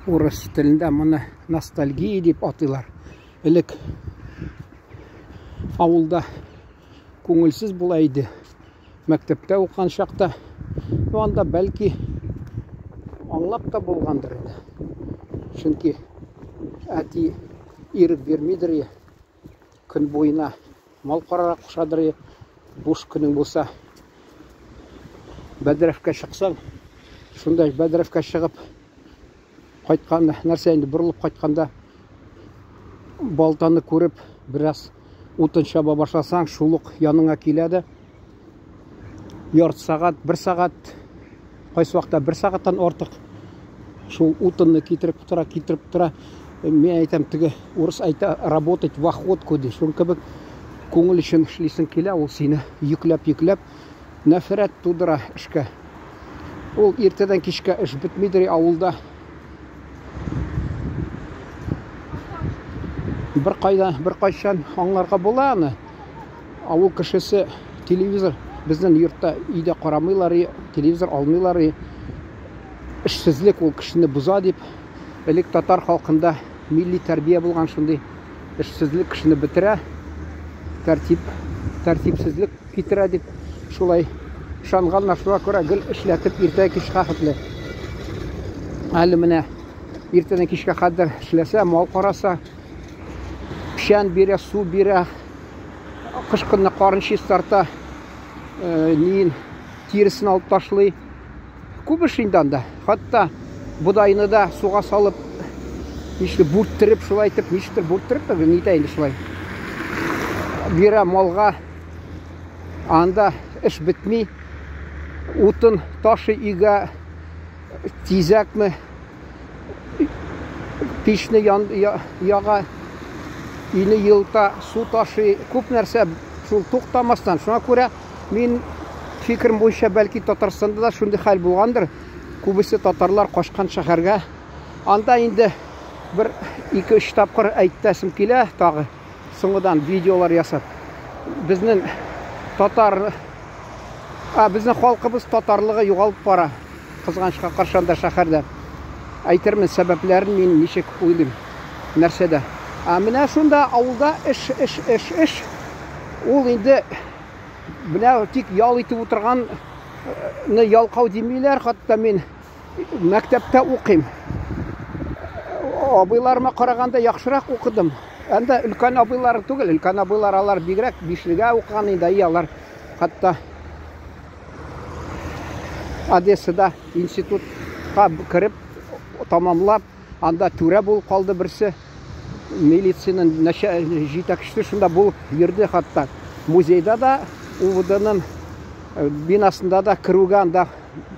Орыс тілінде мұны ностальгия деп атыйлар. Элек ауылда көңілсіз болайды. Мәктепте оқыған шақта, онда бәлки аңлап та болғандыр еді. Чөнки әти ирік бермейдір, күн бойына мал қарарақ құшадыр, буш күнің болса бәдірәфкә шықсаң, шундай бәдірәфкә шығып қайтқанда, нәрсәйінді бұрылып қайтқанда балтаны көріп, біраз утын шаба башласаң, шулық яныңа келеді. Ярты сағат, 1 сағат, қайсы уақытта 1 сағаттан артық шул утынны кетіріп тұра. Мен айтам, тігі орыс айта, работать в охотку де. Шон кебек көңіл үшін ішлейсің келе, ол сені yüklәп, нәфрәт тудыра ішке. Ол ертеден кешке іш бітмейдір ауылда. Бір қайшан аңларға бола аны. Ауыл кішісі телевизор, біздің йортта үйде қарамайлар, телевизор алмайлар. Ішсізлік ол кішіні бұза деп. Элек татар халқында милли тәрбие болған шындай. Ішсізлік кішіні бітірі, тәртипсізлік кетірі деп. Шулай шанған нашыға көре гіл ішләтіп ерте кешқа қытлы. Әлі міне ертеден кешқа қадыр ішләсе, мал қараса, пішен бере, су бере, қышқынны қарын шестарта, нейін терісін алып ташлай. Көп ішінден да. Хатта бұдайыны да суға салып, нешті бұрттырып, шулай айтып, нештір бұрттырып, нетайынды шулай. Бере малға анда іш бітмей, утын ташы иға тезәкмі, пешіні яға, үйіні елта, су ташы, көп нәрсе шул тоқтамастан. Шуңа көре, мен фикірім бойынша бәлки Татарстанда да шундай хәл болғандыр. Көбісі татарлар қашқан шәһәргә. Анда енді бір 2-3 тапқыр әйттәсім келе, тағы соңыдан видеолар ясап. Біздің халқыбыз татарлығы юғалып бара. Қызғанышқа қаршанда шәһәрдә. Әйтермен сәбәпләрін мен нешек ойлым нәрседе. Менә шунда ауылда іш. Ол енді Бұна тек ял етіп отырғанны ялқау демейлер, қатта мен мәктәптә оқим. Абайларыма қарағанда яқшырақ оқыдым. Әнді үлкен абайлары түгіл, үлкен абайлар алар бигрәк, бишіліге оқыған енді алар. Қатта Одессада институтқа кіріп, тамамлап, анда түрә болып қалды бірсі. Милицияның жетекшісі шында болып ерді қатта. Музейда да УВД-ның бинасында да кіруге анда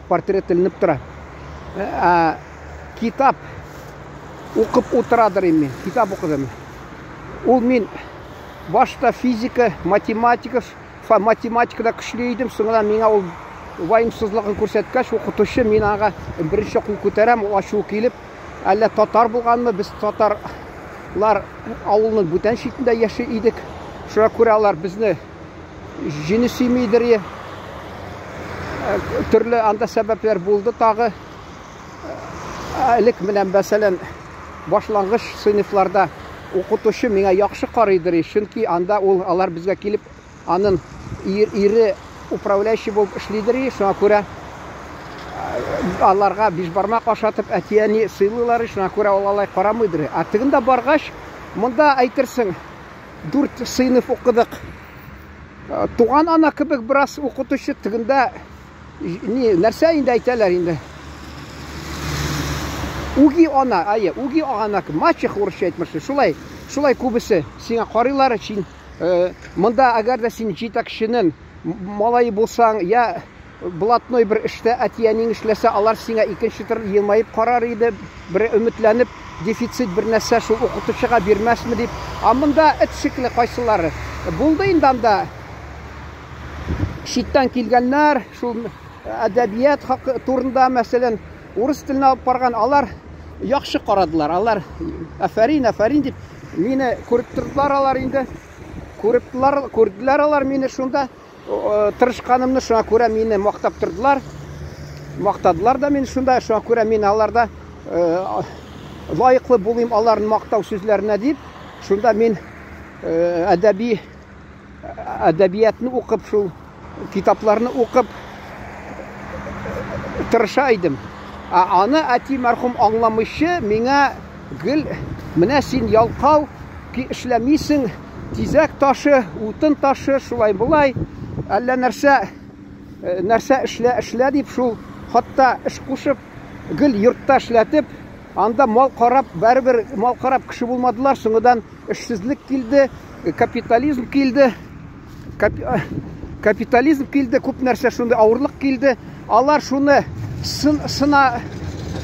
портрет ілініп тұра. Китап оқып отырадыр емен, китап оқыдым. Ол мен башта физика, математикада күшлейдім, соңыда мен ол вайымсызлығын көрсеткәш, оқытушы мен аға бірінші қол көтерем, ашу келіп, әлі татар болғанмы, біз татарлар ауылының бүтән шетінде яшы едік. Шыра көре алар бізді жені сүймейдір, түрлі анда сәбәплер болды тағы. Әлік менен бәсәлен башланғыш сыйныфларда оқытушы меңа яқшы қарайдыр, чөнки анда алар бізге келіп, анын ире управляющий болып ішлейдір, шуңа көре аларға бишбармақ ашатып әтияни сыйлылары, шуңа көре алалай қарамайдыр. Тігінде барғаш, мұнда айтырсың, 4 сыйныф оқыдық. Туған ана кебек біраз оқытушы тігінде нәрсе енді айталар енді. Уги ана, мачех орысша айтмашы. Шулай көбісі сеңа қарилары үшін, мұнда әгерде сен жетекшінің малайы болсаң, я блатной бір ішті әтиянен ішлесе, алар сеңа екінші түр елмайып қарар еді, бір үмітләніп, дефицит бір нәрсе шул оқытушыға бермәсме деп. Мұнда әт шеклі қайсылары. Болды инданда шиттен келгенлер, шул әдәбият турында мәселен орыс тілін алып барған, алар яқшы қарадылар. Алар әфәрин деп мені көріп тұрдылар, алар енді көрділер алар мені шунда тырышқанымны, шуңа көре мені мақтап тұрдылар. Мақтадылар да мені шунда, шуңа көре мені аларда лайыклы булыйм аларның мактау сүзләренә дип, шунда мин әдәбиятны укып, шул китапларны укып тырыша идем. Аны әти мәрхүм аңламыйчы миңа гел менә син ялкау ки эшләмисең, тизәк ташы, утын ташы, шулай булай, әллә нәрсә эшлә дип, шул хатта эш кушып, гел йортта эшләтеп, анда мал карап, бәрбер мал карап кеше булмадылар, соңыдан эшсезлек килде, капитализм килде, күп нәрсә шунда авырлык килде. Алар шуны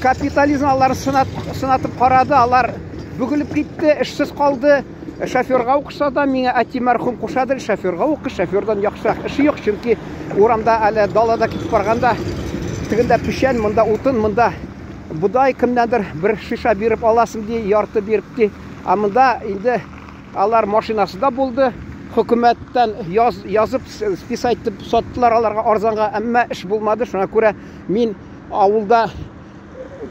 капитализм алар сынатып карады, алар бүгіліп китте, эшсез калды. Шоферга укыса да миңа әти мәрхүм кушады, шоферга укы, шофердан яхшырак эше юк, чөнки урамда әле далада китеп барганда, тигендә пешән, монда утын, монда будай кемнәдер бер шиша биреп аласың ди, ярты биреп ди. Монда инде алар машинасында булды. Хөкүмәттән язып, список итеп саттылар аларга арзанга, әмма эш булмады. Шуңа күрә мин авылда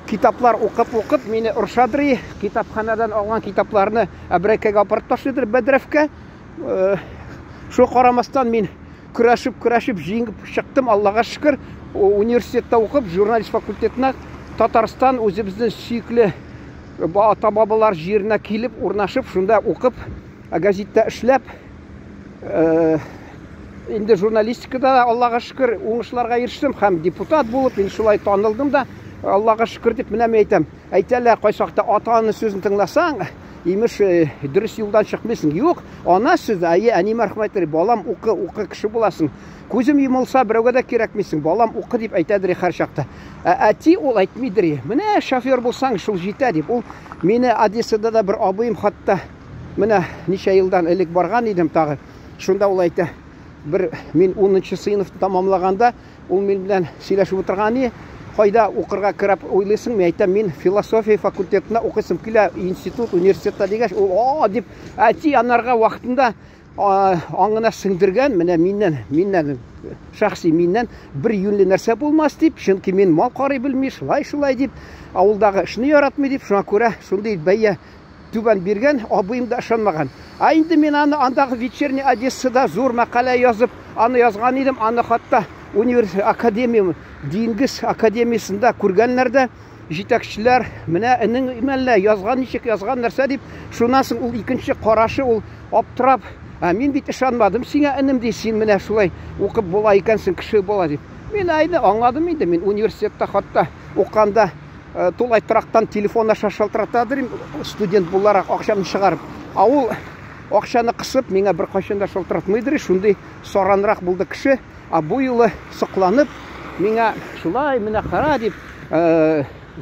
китаплар укып, мине уршадыр, китапханадан алган китапларны әбрәкәгә апарып ташлыйдыр, бәдрәфкә. Шу карамастан мин көрәшеп, җиңеп чыктым, Аллага шөкер. Университетта укып, журналист факультетына, Татарстан үзебезнең сөйкле ата-бабалар җиренә килеп, урнашып, шунда укып, газетта эшләп, инде журналистикада Аллага шөкер уңышларга ирештем һәм депутат булып, мин шулай танылдым да, Аллага шөкер дип менә әйтәм. Әйтәләр, кайсакта ата-аны сүзен тыңласаң, имеш дөрес юлдан чыкмыйсың. Юк, ана сүзе, әни мәрхүм әйтер, балам укы кеше буласың. Күзем йомылса, берәүгә дә кирәкмисең, балам укы дип әйтәдер һәр чакта. Әти ул әйтмидер. Менә шофер булсаң, шул җитә дип. Ул мине Одессада да бер абыем хатта менә ничә елдан элек барган идем тагы. Шунда ул әйтә, мин 10-нчы сыйныфны тамамлаганда, ул минем белән сөйләшеп утырган. Кайда укырга кереп уйлыйсың? Мен әйтәм, мин философия факультетына укыйсым килә, институт, университетта дигәч, ул дип әти анарга вакытында аңына сеңдергән, менә миннән шәхси миннән бер юньле нәрсә булмас дип, чөнки мин мал карый белми, шулай дип, авылдагы эшне яратмый дип, шуңа күрә шундый бәя түбән биргән, абыем да ышанмаган. Инде мин андагы вечерний Одессада зур мәкалә язып, аны язган идем, аны хатта академия, Диңгез академиясында күргәннәр дә, җитәкчеләр, менә энең язган, ничек язган нәрсә дип, шуннан соң ул икенче карашы, ул аптырап, мин бит ышанмадым сиңа, энем ди, син менә шулай укып була икәнсең, кеше була дип. Мин аңладым инде, мин университетта хатта укканда тулай трактан телефонна шалтыратадыр, студент буларак акчамны чыгарып. Ул акчаны кысып, миңа бер кайчан да шалтыратмыйдыр, шундый саранрак булды кеше. Бу юлы сокланып, миңа шулай менә кара дип,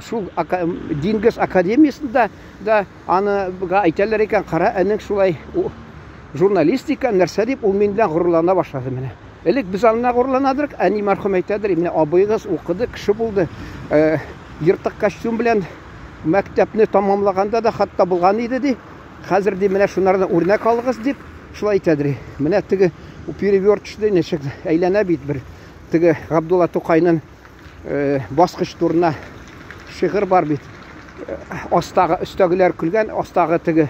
шул Диңгез академиясында да аныга әйтәләр икән, кара, энең шулай журналистика нәрсә дип, ул мин белән горурлана башлады менә. Элек без аны горурланадык, әни мәрхүм әйтәдер, менә абыйгыз укыды, кеше булды. Йыртык костюм белән мәктәпне тамамлаганда да хатта булган иде ди. Хәзер ди менә шунардан үрнәк алыгыз дип, шулай әйтәдер. Менә теге перевертышты ничек әйләнә бит бер. Теге Габдулла Тукайның баскыч турына шигырь бар бит. Астагы өстәгеләр көлгән, астагы теге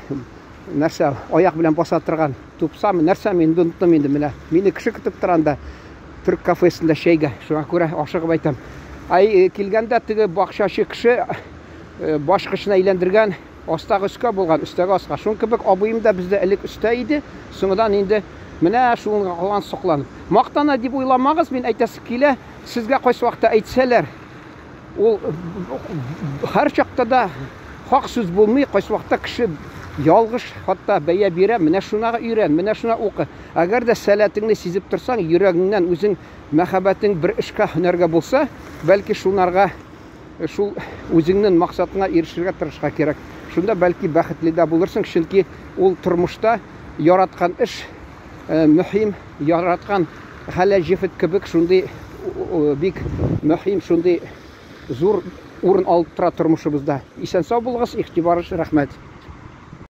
нәрсә аяк белән баса торган. Тупсамы нәрсә мин оныттым инде менә. Мине кеше көтеп торганда Түрк кафесында шәйгә. Шуңа күрә ашыгып әйтәм. Килгәндә теге бакчачы кеше башкычына әйләндергән, астагы өскә булган, өстәгә аска. Шуң кебек абыем да бездә элек өстә иде. Соңдан инде менә шуңга калган сокланып. Мактана дип уйламагыз, мин әйтәсе килә, сезгә кайсы вакытта әйтсәләр, ул һәр чакта да хак сүз булмый, кайсы вакытта кеше ялгыш хатта бәя бирә, менә шунага өйрән, менә шуна укы. Әгәр дә сәләтеңне сизеп торсаң, йөрәгеңнән үзең мәхәббәтең бер эшкә һөнәргә булса, бәлки шунарга шул үзеңнең максатыңа ирешергә тырышка кирәк. Шунда бәлки бәхетле дә булырсың, чөнки ул тормышта яраткан эш мөһим, яраткан хәләҗифет кебек шундый бик мөһим, шундый зур урын алып тора тормышыбызда. Исән сау булыгыз, игътибарыгыз, рәхмәт.